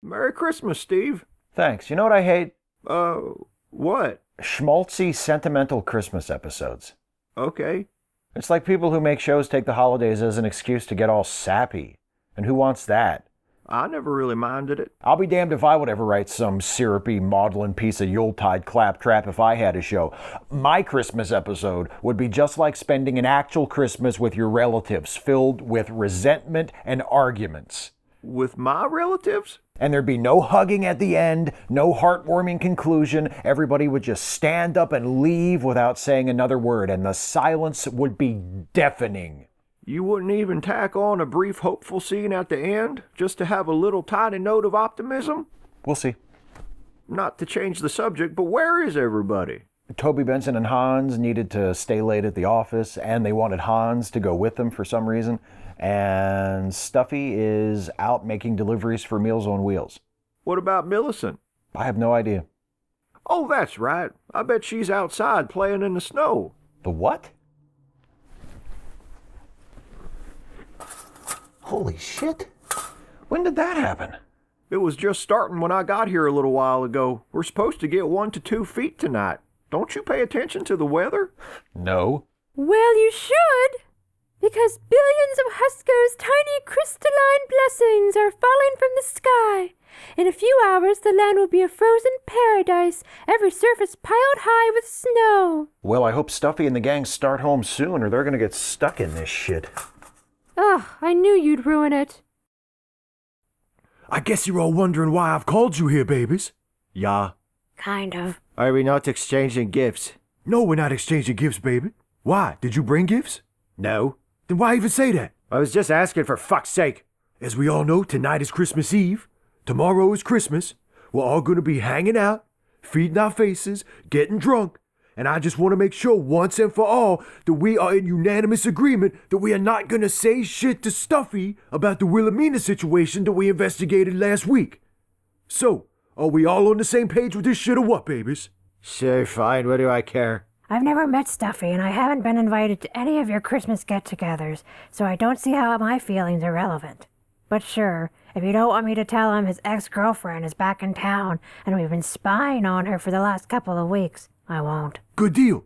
Merry Christmas, Steve. Thanks. You know what I hate? Uh, what? Schmaltzy, sentimental Christmas episodes. Okay. It's like people who make shows take the holidays as an excuse to get all sappy. And who wants that? I never really minded it. I'll be damned if I would ever write some syrupy, maudlin piece of Yuletide claptrap if I had a show. My Christmas episode would be just like spending an actual Christmas with your relatives, filled with resentment and arguments. With my relatives? And there'd be no hugging at the end, no heartwarming conclusion. Everybody would just stand up and leave without saying another word, and the silence would be deafening. You wouldn't even tack on a brief hopeful scene at the end, just to have a little tiny note of optimism? We'll see. Not to change the subject, but where is everybody? Toby Benson and Hans needed to stay late at the office, and they wanted Hans to go with them for some reason. And Stuffy is out making deliveries for Meals on Wheels. What about Millicent? I have no idea. Oh, that's right. I bet she's outside playing in the snow. The what? Holy shit. When did that happen? It was just starting when I got here a little while ago. We're supposed to get 1 to 2 feet tonight. Don't you pay attention to the weather? No. Well, you should. Because billions of Huskers' tiny crystalline blessings are falling from the sky. In a few hours, the land will be a frozen paradise, every surface piled high with snow. Well, I hope Stuffy and the gang start home soon, or they're gonna get stuck in this shit. Ugh, I knew you'd ruin it. I guess you're all wondering why I've called you here, babies. Yeah. Kind of. Are we not exchanging gifts? No, we're not exchanging gifts, baby. Why? Did you bring gifts? No. Then why even say that? I was just asking for fuck's sake. As we all know, tonight is Christmas Eve. Tomorrow is Christmas. We're all gonna be hanging out, feeding our faces, getting drunk. And I just want to make sure once and for all that we are in unanimous agreement that we are not gonna say shit to Stuffy about the Wilhelmina situation that we investigated last week. So, are we all on the same page with this shit or what, babies? Sure, fine. What do I care? I've never met Stuffy, and I haven't been invited to any of your Christmas get-togethers, so I don't see how my feelings are relevant. But sure, if you don't want me to tell him his ex-girlfriend is back in town and we've been spying on her for the last couple of weeks, I won't. Good deal.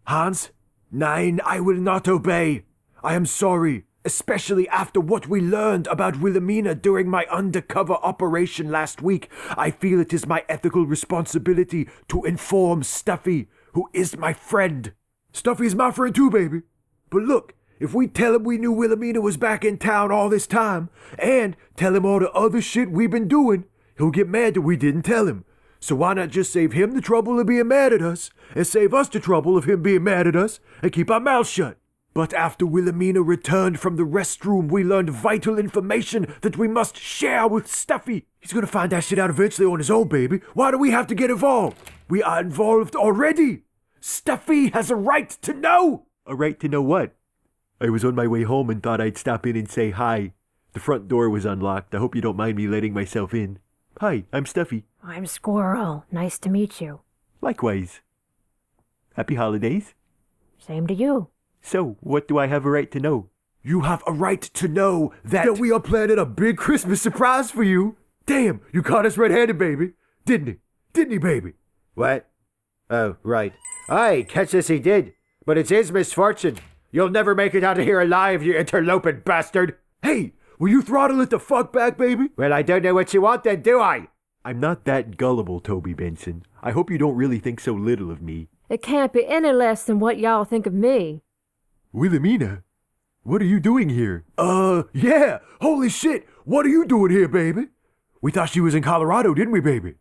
Hans? Nein, I will not obey. I am sorry, especially after what we learned about Wilhelmina during my undercover operation last week. I feel it is my ethical responsibility to inform Stuffy, who is my friend. Stuffy is my friend too, baby. But look, if we tell him we knew Wilhelmina was back in town all this time, and tell him all the other shit we've been doing, he'll get mad that we didn't tell him. So why not just save him the trouble of being mad at us, and save us the trouble of him being mad at us, and keep our mouths shut? But after Wilhelmina returned from the restroom, we learned vital information that we must share with Stuffy. He's gonna find that shit out eventually on his own, baby. Why do we have to get involved? We are involved already. Stuffy has a right to know. A right to know what? I was on my way home and thought I'd stop in and say hi. The front door was unlocked. I hope you don't mind me letting myself in. Hi, I'm Stuffy. I'm Squirrel. Nice to meet you. Likewise. Happy holidays. Same to you. So, what do I have a right to know? You have a right to know that we are planning a big Christmas surprise for you. Damn, you caught us red-handed, baby. Didn't he? Didn't he, baby? What? Oh, right. Aye, catch us he did. But it's his misfortune. You'll never make it out of here alive, you interloping bastard. Hey, will you throttle it the fuck back, baby? Well, I don't know what you want then, do I? I'm not that gullible, Toby Benson. I hope you don't really think so little of me. It can't be any less than what y'all think of me. Wilhelmina, what are you doing here? Yeah. Holy shit. What are you doing here, baby? We thought she was in Colorado, didn't we, baby?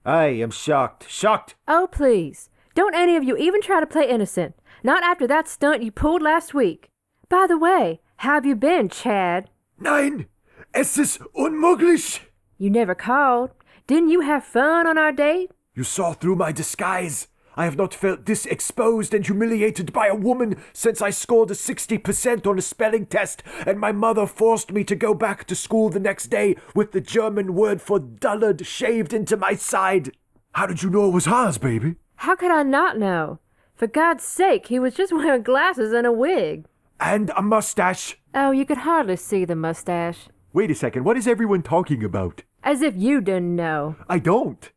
I am shocked. Shocked. Oh, please. Don't any of you even try to play innocent. Not after that stunt you pulled last week. By the way, how have you been, Chad? Nein, es ist unmöglich. You never called. Didn't you have fun on our date? You saw through my disguise. I have not felt this exposed and humiliated by a woman since I scored a 60% on a spelling test and my mother forced me to go back to school the next day with the German word for dullard shaved into my side. How did you know it was Hans, baby? How could I not know? For God's sake, he was just wearing glasses and a wig. And a mustache. Oh, you could hardly see the mustache. Wait a second, what is everyone talking about? As if you didn't know. I don't.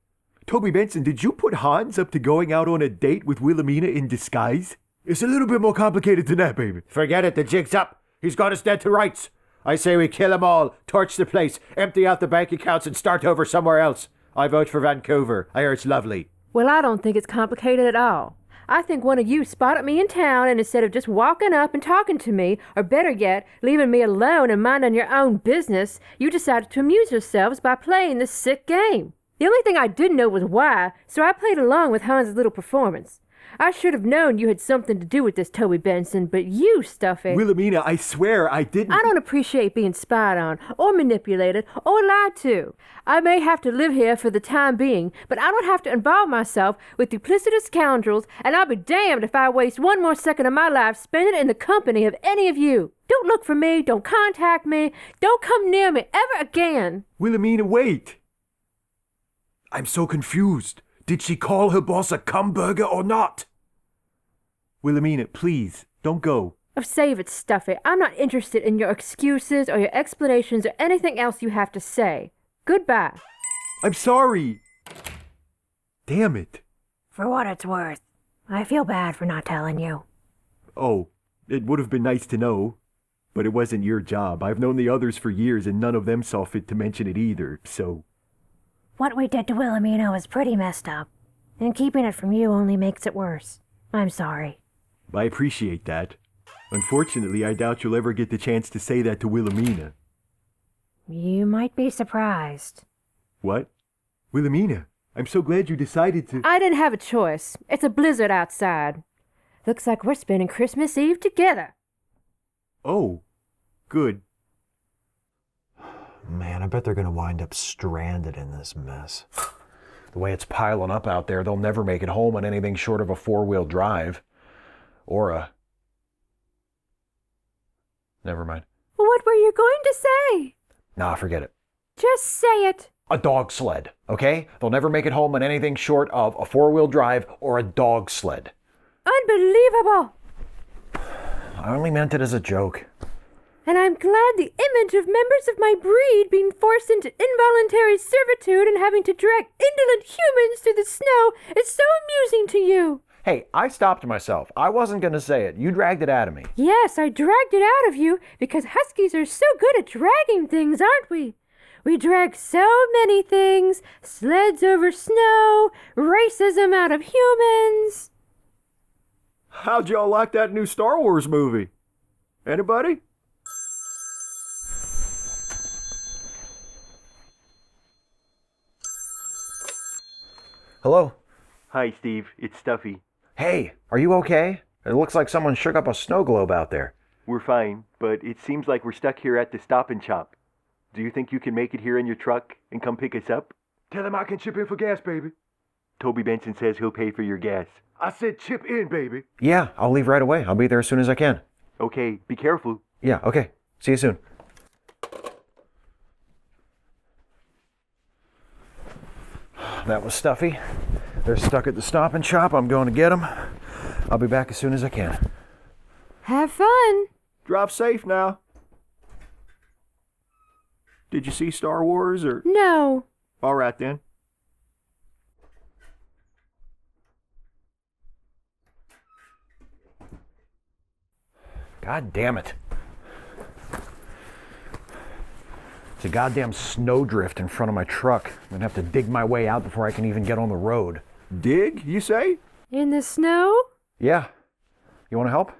Toby Benson, did you put Hans up to going out on a date with Wilhelmina in disguise? It's a little bit more complicated than that, baby. Forget it, the jig's up. He's got us dead to rights. I say we kill them all, torch the place, empty out the bank accounts and start over somewhere else. I vote for Vancouver. I hear it's lovely. Well, I don't think it's complicated at all. I think one of you spotted me in town, and instead of just walking up and talking to me, or better yet, leaving me alone and minding your own business, you decided to amuse yourselves by playing this sick game. The only thing I didn't know was why, so I played along with Hans' little performance. I should have known you had something to do with this, Toby Benson, but you, Stuffy. Wilhelmina, I swear I didn't. I don't appreciate being spied on, or manipulated, or lied to. I may have to live here for the time being, but I don't have to involve myself with duplicitous scoundrels, and I'll be damned if I waste one more second of my life spending it in the company of any of you. Don't look for me, don't contact me, don't come near me ever again. Wilhelmina, wait. I'm so confused. Did she call her boss a cumburger or not? Wilhelmina, please, don't go. Oh, save it, Stuffy. I'm not interested in your excuses or your explanations or anything else you have to say. Goodbye. I'm sorry. Damn it. For what it's worth, I feel bad for not telling you. Oh, it would have been nice to know, but it wasn't your job. I've known the others for years and none of them saw fit to mention it either, so... What we did to Wilhelmina was pretty messed up, and keeping it from you only makes it worse. I'm sorry. I appreciate that. Unfortunately, I doubt you'll ever get the chance to say that to Wilhelmina. You might be surprised. What? Wilhelmina, I'm so glad you decided to... I didn't have a choice. It's a blizzard outside. Looks like we're spending Christmas Eve together. Oh, good. Man, I bet they're going to wind up stranded in this mess. The way it's piling up out there, they'll never make it home on anything short of a four-wheel drive. Or a... Never mind. What were you going to say? Nah, forget it. Just say it. A dog sled, okay? They'll never make it home on anything short of a four-wheel drive or a dog sled. Unbelievable. I only meant it as a joke. And I'm glad the image of members of my breed being forced into involuntary servitude and having to drag indolent humans through the snow is so amusing to you. Hey, I stopped myself. I wasn't going to say it. You dragged it out of me. Yes, I dragged it out of you because huskies are so good at dragging things, aren't we? We drag so many things. Sleds over snow, racism out of humans. How'd y'all like that new Star Wars movie? Anybody? Hello? Hi, Steve. It's Stuffy. Hey, are you okay? It looks like someone shook up a snow globe out there. We're fine, but it seems like we're stuck here at the Stop and Shop. Do you think you can make it here in your truck and come pick us up? Tell him I can chip in for gas, baby. Toby Benson says he'll pay for your gas. I said chip in, baby. Yeah, I'll leave right away. I'll be there as soon as I can. Okay, be careful. Yeah, okay. See you soon. That was Stuffy. They're stuck at the Stop and Shop. I'm going to get them. I'll be back as soon as I can. Have fun. Drive safe now. Did you see Star Wars or... No. All right then. God damn it. It's a goddamn snowdrift in front of my truck. I'm going to have to dig my way out before I can even get on the road. Dig, you say? In the snow? Yeah. You want to help?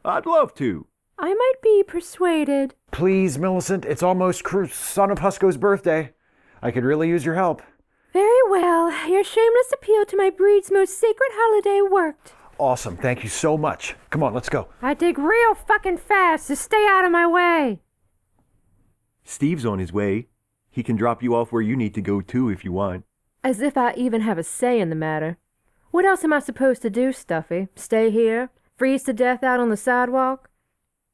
I'd love to. I might be persuaded. Please, Millicent. It's almost Son of Husko's birthday. I could really use your help. Very well. Your shameless appeal to my breed's most sacred holiday worked. Awesome. Thank you so much. Come on, let's go. I dig real fucking fast, so stay out of my way. Steve's on his way. He can drop you off where you need to go too if you want. As if I even have a say in the matter. What else am I supposed to do, Stuffy? Stay here? Freeze to death out on the sidewalk?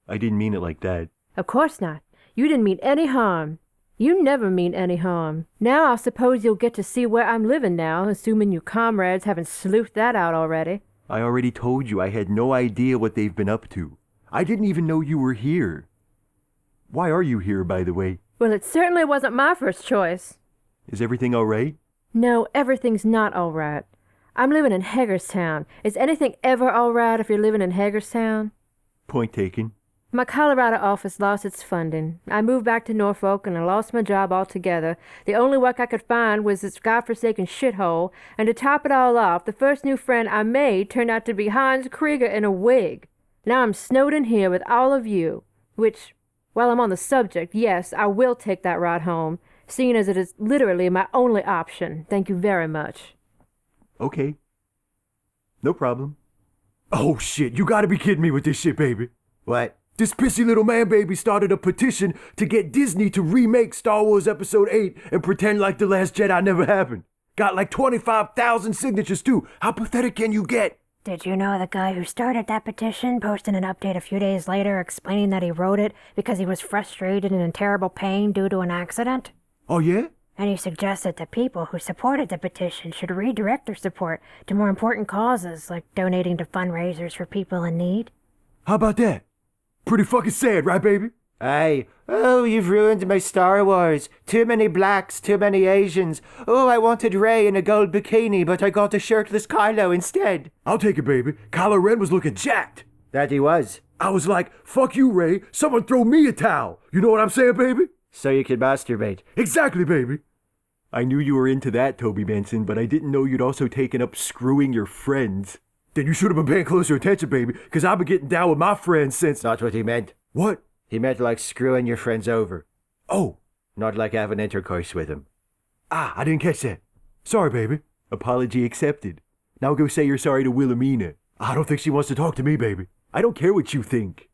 I didn't mean it like that. Of course not. You didn't mean any harm. You never mean any harm. Now I suppose you'll get to see where I'm living now, assuming your comrades haven't sleuthed that out already. I already told you I had no idea what they've been up to. I didn't even know you were here. Why are you here, by the way? Well, it certainly wasn't my first choice. Is everything all right? No, everything's not all right. I'm living in Hagerstown. Is anything ever all right if you're living in Hagerstown? Point taken. My Colorado office lost its funding. I moved back to Norfolk and I lost my job altogether. The only work I could find was this godforsaken shithole, and to top it all off, the first new friend I made turned out to be Hans Krieger in a wig. Now I'm snowed in here with all of you, which, while I'm on the subject, yes, I will take that ride home, seeing as it is literally my only option. Thank you very much. Okay. No problem. Oh shit, you gotta be kidding me with this shit, baby. What? This pissy little man baby started a petition to get Disney to remake Star Wars Episode 8 and pretend like The Last Jedi never happened. Got like 25,000 signatures too. How pathetic can you get? Did you know the guy who started that petition posted an update a few days later explaining that he wrote it because he was frustrated and in terrible pain due to an accident? Oh yeah? And he suggested that people who supported the petition should redirect their support to more important causes, like donating to fundraisers for people in need. How about that? Pretty fucking sad, right, baby? Aye. Oh, you've ruined my Star Wars. Too many blacks, too many Asians. Oh, I wanted Rey in a gold bikini, but I got a shirtless Kylo instead. I'll take it, baby. Kylo Ren was looking jacked. That he was. I was like, fuck you, Ray. Someone throw me a towel. You know what I'm saying, baby? So you could masturbate. Exactly, baby. I knew you were into that, Toby Benson, but I didn't know you'd also taken up screwing your friends. Then you should have been paying closer attention, baby, because I've been getting down with my friends since... Not what he meant. What? He meant like screwing your friends over. Oh. Not like having intercourse with them. Ah, I didn't catch that. Sorry, baby. Apology accepted. Now go say you're sorry to Wilhelmina. I don't think she wants to talk to me, baby. I don't care what you think.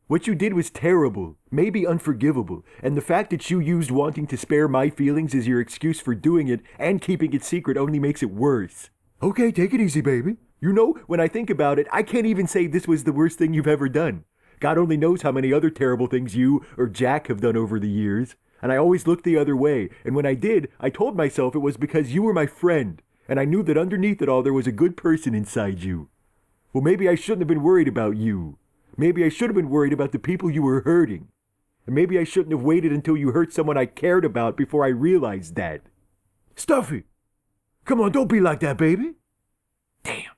What you did was terrible, maybe unforgivable, and the fact that you used wanting to spare my feelings as your excuse for doing it and keeping it secret only makes it worse. Okay, take it easy, baby. You know, when I think about it, I can't even say this was the worst thing you've ever done. God only knows how many other terrible things you or Jack have done over the years. And I always looked the other way, and when I did, I told myself it was because you were my friend, and I knew that underneath it all there was a good person inside you. Well, maybe I shouldn't have been worried about you. Maybe I should have been worried about the people you were hurting. And maybe I shouldn't have waited until you hurt someone I cared about before I realized that. Stuffy! Come on, don't be like that, baby. Damn.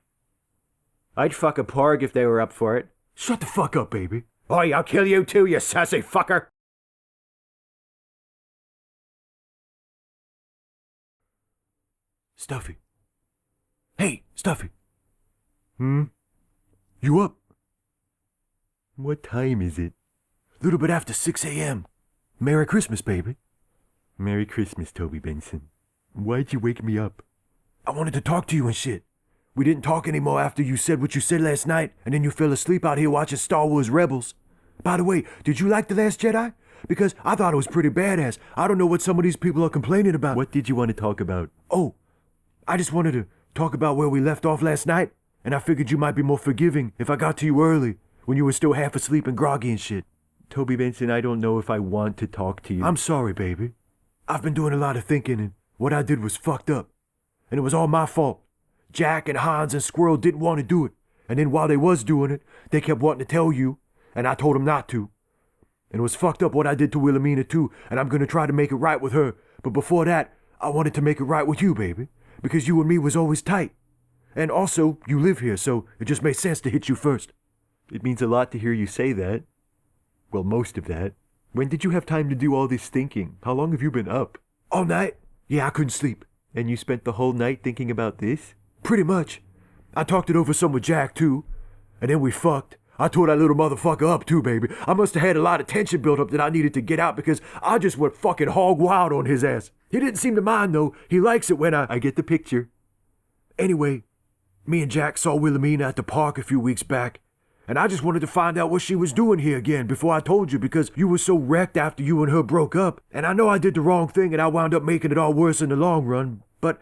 I'd fuck a porg if they were up for it. Shut the fuck up, baby. Oi, I'll kill you too, you sassy fucker. Stuffy. Hey, Stuffy. Hmm? You up? What time is it? Little bit after 6 a.m. Merry Christmas, baby. Merry Christmas, Toby Benson. Why'd you wake me up? I wanted to talk to you and shit. We didn't talk anymore after you said what you said last night, and then you fell asleep out here watching Star Wars Rebels. By the way, did you like The Last Jedi? Because I thought it was pretty badass. I don't know what some of these people are complaining about. What did you want to talk about? Oh, I just wanted to talk about where we left off last night, and I figured you might be more forgiving if I got to you early, when you were still half asleep and groggy and shit. Toby Benson, I don't know if I want to talk to you. I'm sorry, baby. I've been doing a lot of thinking, and what I did was fucked up. And it was all my fault. Jack and Hans and Squirrel didn't want to do it. And then while they was doing it, they kept wanting to tell you, and I told them not to. And it was fucked up what I did to Wilhelmina too, and I'm gonna try to make it right with her. But before that, I wanted to make it right with you, baby. Because you and me was always tight. And also, you live here, so it just made sense to hit you first. It means a lot to hear you say that. Well, most of that. When did you have time to do all this thinking? How long have you been up? All night? Yeah, I couldn't sleep. And you spent the whole night thinking about this? Pretty much. I talked it over some with Jack, too. And then we fucked. I tore that little motherfucker up, too, baby. I must have had a lot of tension built up that I needed to get out because I just went fucking hog wild on his ass. He didn't seem to mind, though. He likes it when I get the picture. Anyway, me and Jack saw Wilhelmina at the park a few weeks back. And I just wanted to find out what she was doing here again before I told you because you were so wrecked after you and her broke up. And I know I did the wrong thing and I wound up making it all worse in the long run. But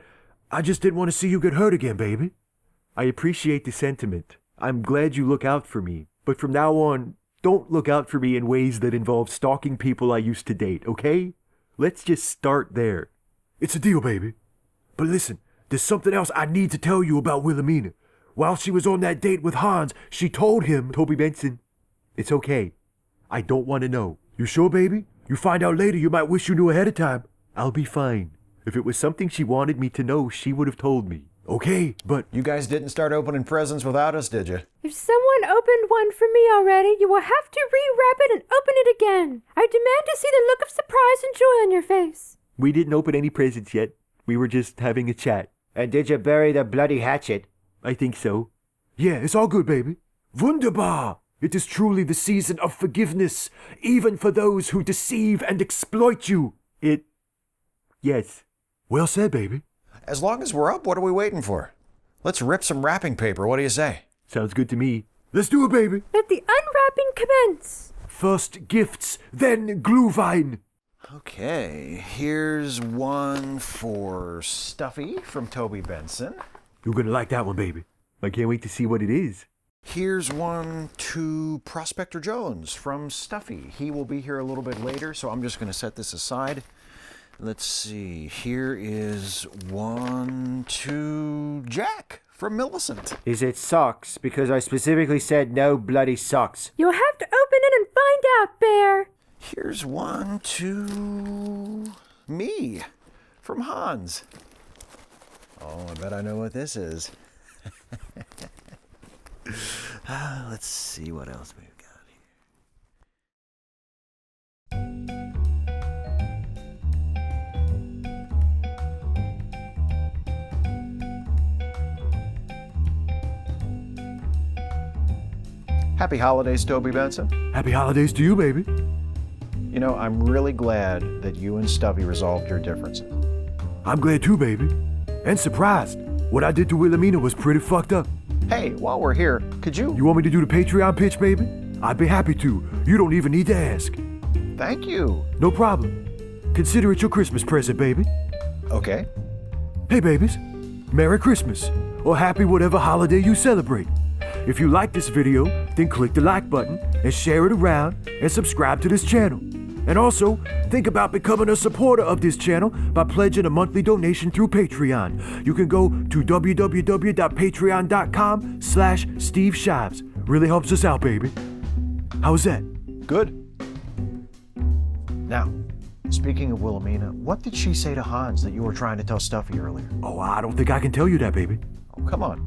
I just didn't want to see you get hurt again, baby. I appreciate the sentiment. I'm glad you look out for me. But from now on, don't look out for me in ways that involve stalking people I used to date, okay? Let's just start there. It's a deal, baby. But listen, there's something else I need to tell you about Wilhelmina. While she was on that date with Hans, she told him... Toby Benson, it's okay. I don't want to know. You sure, baby? You find out later, you might wish you knew ahead of time. I'll be fine. If it was something she wanted me to know, she would have told me. Okay, but You guys didn't start opening presents without us, did you? If someone opened one for me already, you will have to rewrap it and open it again. I demand to see the look of surprise and joy on your face. We didn't open any presents yet. We were just having a chat. And did you bury the bloody hatchet? I think so. yeah, it's all good, baby. Wunderbar! It is truly the season of forgiveness, even for those who deceive and exploit you. Yes. Well said, baby. As long as we're up, what are we waiting for? Let's rip some wrapping paper. What do you say? Sounds good to me. Let's do it, baby. Let the unwrapping commence. First gifts, then Glühwein. Okay, here's one for Stuffy from Toby Benson. You're gonna like that one, baby. I can't wait to see what it is. Here's one to Prospector Jones from Stuffy. He will be here a little bit later, so I'm just going to set this aside. Let's see. Here is one to Jack from Millicent. Is it socks? Because I specifically said no bloody socks. You'll have to open it and find out, Bear. Here's one to me from Hans. Oh, I bet I know what this is. Let's see what else we've got here. Happy holidays, Toby Benson. Happy holidays to you, baby. You know, I'm really glad that you and Stuffy resolved your differences. I'm glad too, baby. And surprised. What I did to Wilhelmina was pretty fucked up. Hey, while we're here, could you... You want me to do the Patreon pitch, baby? I'd be happy to. You don't even need to ask. Thank you. No problem. Consider it your Christmas present, baby. Okay. Hey, babies. Merry Christmas. Or happy whatever holiday you celebrate. If you like this video, then click the like button and share it around and subscribe to this channel. And also, think about becoming a supporter of this channel by pledging a monthly donation through Patreon. You can go to www.patreon.com/Steve Shives. Really helps us out, baby. How's that? Good. Now, speaking of Wilhelmina, what did she say to Hans that you were trying to tell Stuffy earlier? Oh, I don't think I can tell you that, baby. Oh, come on.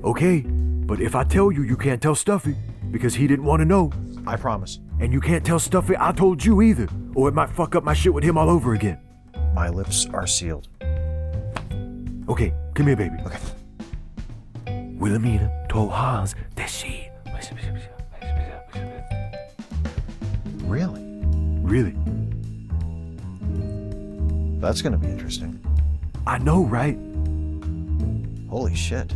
Okay, but if I tell you, you can't tell Stuffy because he didn't want to know. I promise. And you can't tell Stuffy I told you either, or it might fuck up my shit with him all over again. My lips are sealed. Okay, come here, baby. Okay. Wilhelmina told Hans that she... Really? Really? That's gonna be interesting. I know, right? Holy shit.